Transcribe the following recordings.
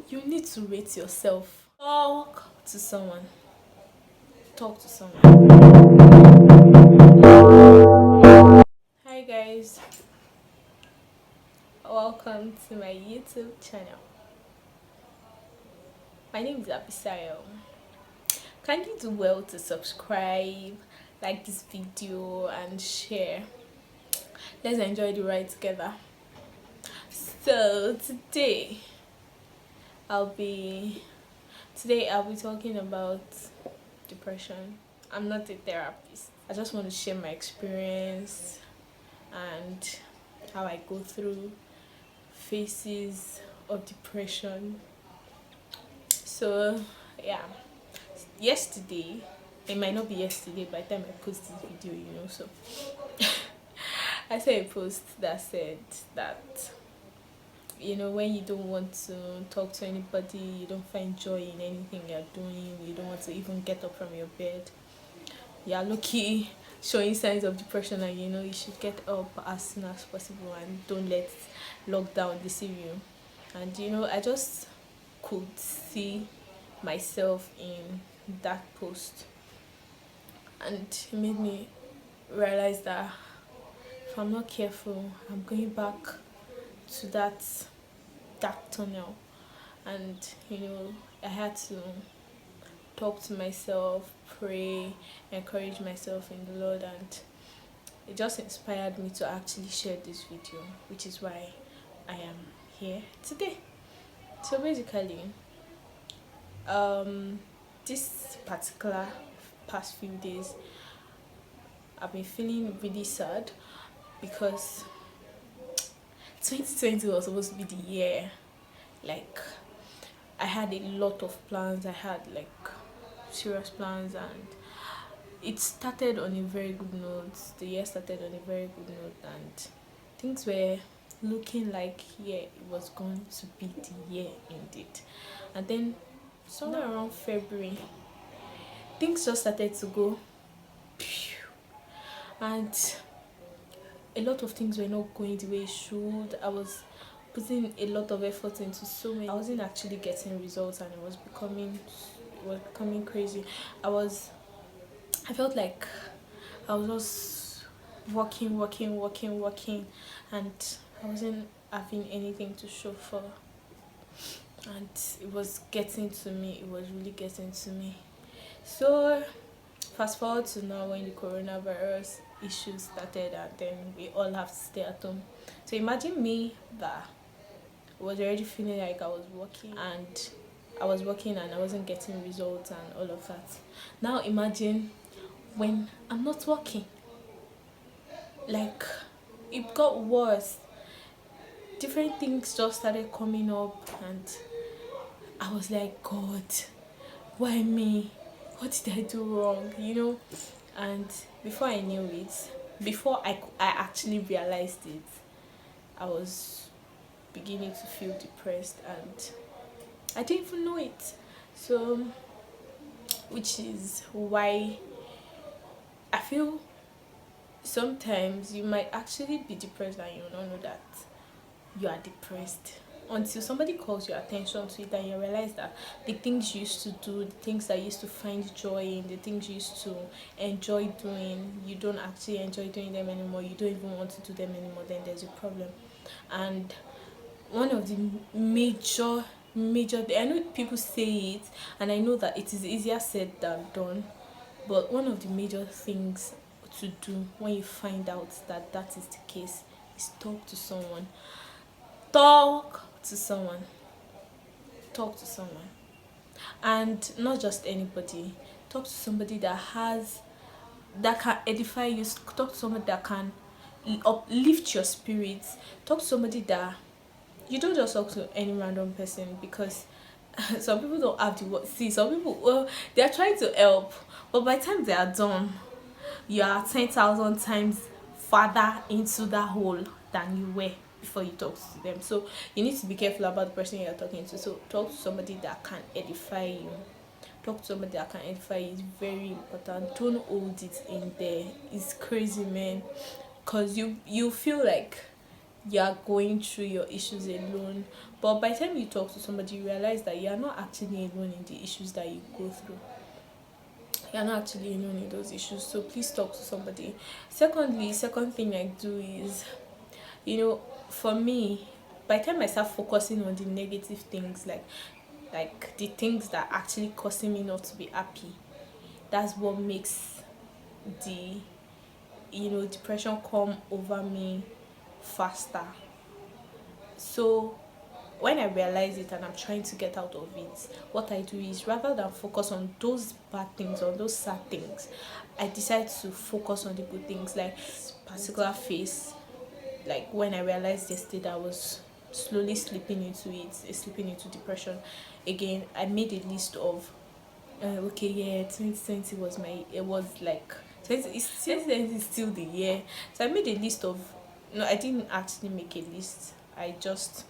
You need to rate yourself. Talk to someone. Talk to someone. Hi guys, welcome to my YouTube channel. My name is Abisayo. Kindly do well to subscribe, like this video, and share. Let's enjoy the ride together. So I'll be I'll be talking about depression. I'm not a therapist. I just want to share my experience and how I go through phases of depression. So yeah, yesterday, it might not be yesterday by the time I post this video, so I saw a post that said that when you don't want to talk to anybody, you don't find joy in anything you're doing, you don't want to even get up from your bed, you're lucky showing signs of depression, and you should get up as soon as possible and don't let lockdown deceive you. And I just could see myself in that post, and it made me realize that if I'm not careful, I'm going back to that dark tunnel. And I had to talk to myself, pray, encourage myself in the Lord, and it just inspired me to actually share this video, which is why I am here today. So basically, this particular past few days I've been feeling really sad because 2020 was supposed to be the year. Like, I had a lot of plans, I had like serious plans, and it started on a very good note. The year started on a very good note, and things were looking like it was going to be the year indeed. And then somewhere around February, things just started to go pew, and a lot of things were not going the way it should. I was putting a lot of effort into so many. I wasn't actually getting results, and it was becoming crazy. I felt like I was just working, and I wasn't having anything to show for. And it was getting to me. It was really getting to me. So fast forward to now, when the coronavirus issues started, and then we all have to stay at home. So imagine me that was already feeling like I was working and I wasn't getting results and all of that. Now imagine when I'm not working. Like, it got worse. Different things just started coming up, and I was like, God, why me? What did I do wrong? And before I knew it, before I actually realized it, I was beginning to feel depressed, and I didn't even know it. So, which is why I feel sometimes you might actually be depressed and you don't know that you are depressed until somebody calls your attention to it, and you realize that the things you used to do, the things that you used to find joy in, the things you used to enjoy doing, you don't actually enjoy doing them anymore, you don't even want to do them anymore. Then there's a problem. And one of the major, I know people say it, and I know that it is easier said than done, but one of the major things to do when you find out that that is the case is talk to someone. Talk to someone. Talk to someone. And not just anybody. Talk to somebody that can edify you. Talk to somebody that can uplift your spirits. Talk to somebody that you don't just talk to any random person, because some people don't have the word. See, some people, well, they are trying to help, but by the time they are done, you are 10,000 times farther into that hole than you were before you talk to them. So you need to be careful about the person you're talking to. So talk to somebody that can edify you. Talk to somebody that can edify you. It's very important. Don't hold it in there. It's crazy, man. Because you feel like you are going through your issues alone. But by the time you talk to somebody, you realize that you are not actually alone in the issues that you go through. You're not actually alone in those issues. So please talk to somebody. Secondly, second thing I do is, for me, by the time I start focusing on the negative things, like the things that are actually causing me not to be happy, that's what makes the depression come over me faster. So when I realize it and I'm trying to get out of it, what I do is, rather than focus on those bad things or those sad things, I decide to focus on the good things. Like particular phase, like when I realized yesterday that I was slowly slipping into depression again, I made a list of okay, yeah, 2020 it was like 2020 is still the year. So I made a list of, no, I didn't actually make a list. I just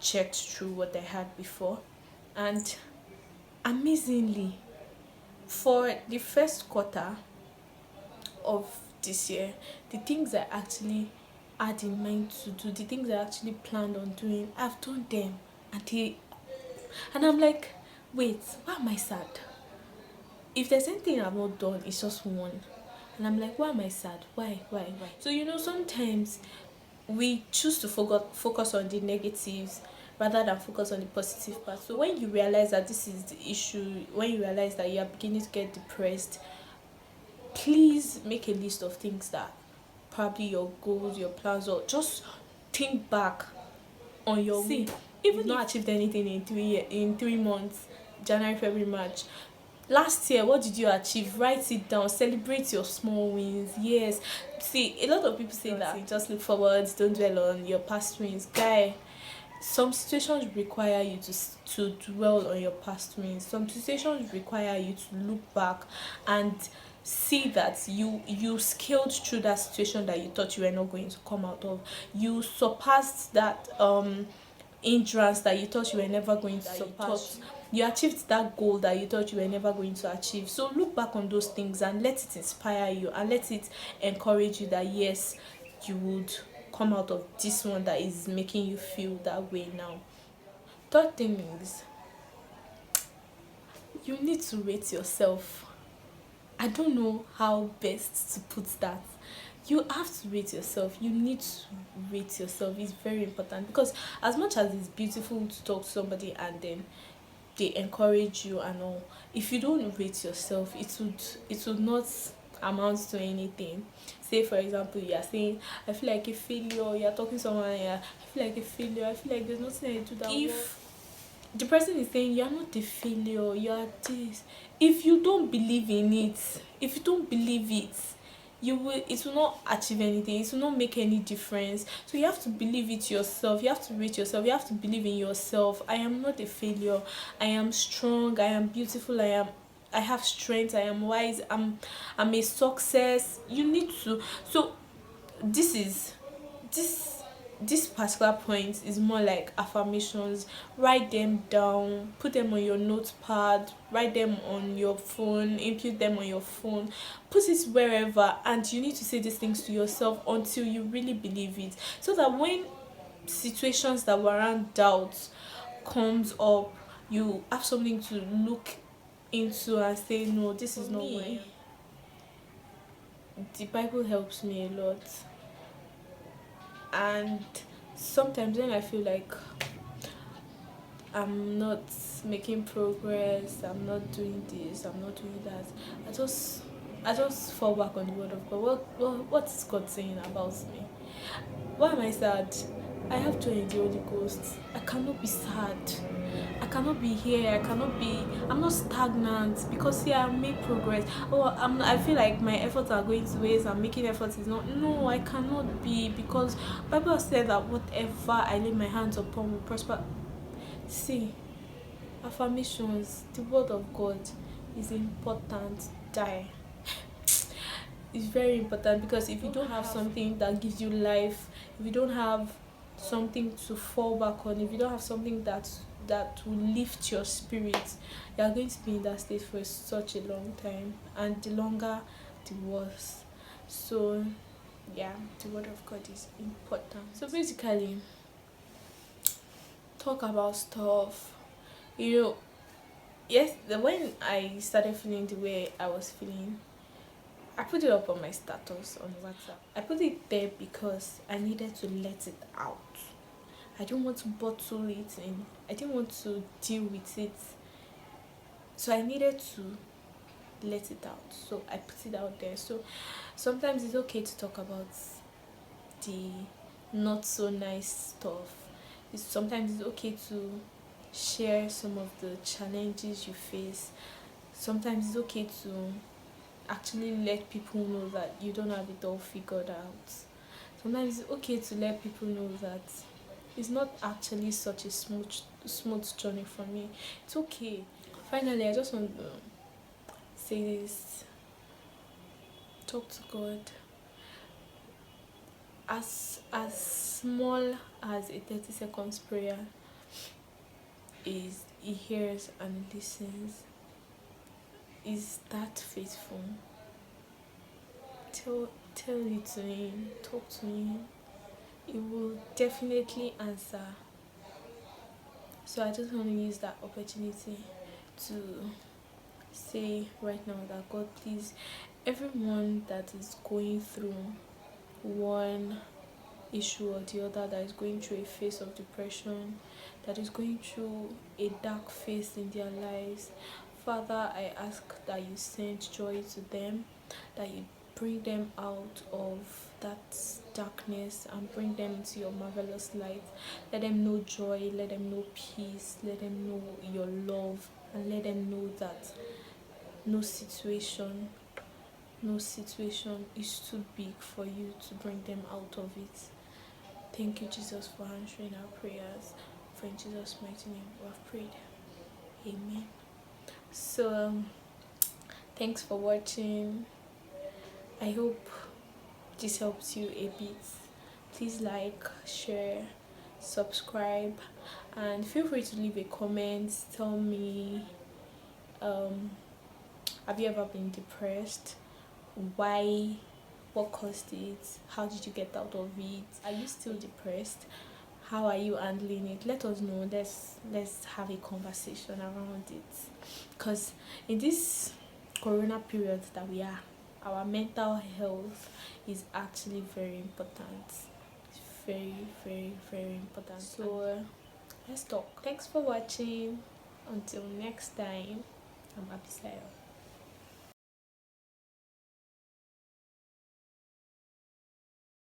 checked through what I had before, and amazingly, for the first quarter of this year, the things I actually had in mind to do, the things I actually planned on doing, I've done them, and I'm like, wait, why am I sad? If there's anything I've not done, it's just one. And I'm like, why am I sad? Why? So, sometimes we choose to focus on the negatives rather than focus on the positive part. So when you realize that this is the issue, when you realize that you are beginning to get depressed, please make a list of things that probably your goals, your plans, or just think back on your week. Even if you've not achieved anything in 3 months, January, February, March, last year, what did you achieve? Write it down. Celebrate your small wins. Yes. See, a lot of people say that just look forward, don't dwell on your past wins. Guy, some situations require you to dwell on your past wins. Some situations require you to look back and see that you scaled through that situation that you thought you were not going to come out of. You surpassed that hindrance that you thought you were never going to surpass. You achieved that goal that you thought you were never going to achieve. So look back on those things and let it inspire you, and let it encourage you that yes, you would come out of this one that is making you feel that way now. Third thing is, you need to rate yourself. I don't know how best to put that. You have to rate yourself. You need to rate yourself. It's very important, because as much as it's beautiful to talk to somebody and then they encourage you and all, if you don't rate yourself, it would not amount to anything. Say for example, you are saying, I feel like a failure. You are talking to someone, yeah, I feel like a failure. I feel like there's nothing I do that if the person is saying you are not a failure, you are this, if you don't believe in it, if you don't believe it, it will not achieve anything, it will not make any difference. So you have to believe it yourself, you have to rate yourself, you have to believe in yourself. I am not a failure, I am strong, I am beautiful, I have strength, I am wise, I'm a success. You need to. So this is this this particular point is more like affirmations. Write them down, put them on your notepad, write them on your phone, input them on your phone, put it wherever, and you need to say these things to yourself until you really believe it, so that when situations that warrant doubt comes up, you have something to look into and say, no, this is not me. The Bible helps me a lot, and sometimes when I feel like I'm not making progress, I'm not doing this, I'm not doing that, I just fall back on the word of God. What is God saying about me? Why am I sad? I have joy in the Holy Ghost. I cannot be sad. I cannot be here. I'm not stagnant, because I made progress. I feel like my efforts are going to waste. I'm making efforts is not. No, I cannot be, because Bible said that whatever I lay my hands upon will prosper. See, affirmations, the word of God is important. It's very important, because if you don't have something that gives you life, if you don't have something to fall back on, if you don't have something that will lift your spirit, you are going to be in that state for such a long time, and the longer the worse. So yeah, the word of God is important. So basically, talk about stuff. You know, yes, when I started feeling the way I was feeling, I put it up on my status on WhatsApp. I put it there because I needed to let it out. I didn't want to bottle it in. I didn't want to deal with it. So I needed to let it out. So I put it out there. So sometimes it's okay to talk about the not so nice stuff. Sometimes it's okay to share some of the challenges you face. Sometimes it's okay to actually let people know that you don't have it all figured out. Sometimes it's okay to let people know that it's not actually such a smooth journey for me. It's okay. Finally, I just want to say this. Talk to God. As small as a 30 seconds prayer is, he hears and listens. Is that faithful? Tell it to him. Talk to him. He will definitely answer. So I just want to use that opportunity to say right now that God, please, everyone that is going through one issue or the other, that is going through a phase of depression, that is going through a dark phase in their lives, Father, I ask that you send joy to them, that you bring them out of that darkness and bring them into your marvelous light. Let them know joy, let them know peace, let them know your love, and let them know that no situation is too big for you to bring them out of it. Thank you, Jesus, for answering our prayers. For in Jesus' mighty name we have prayed. Amen. So thanks for watching. I hope this helps you a bit. Please like, share, subscribe, and feel free to leave a comment. Tell me, have you ever been depressed? Why? What caused it? How did you get out of it? Are you still depressed? How are you handling it? Let us know. Let's have a conversation around it, because in this corona period that we are, our mental health is actually very important. It's very, very, very important. So let's talk. Thanks for watching. Until next time, I'm Abisayo.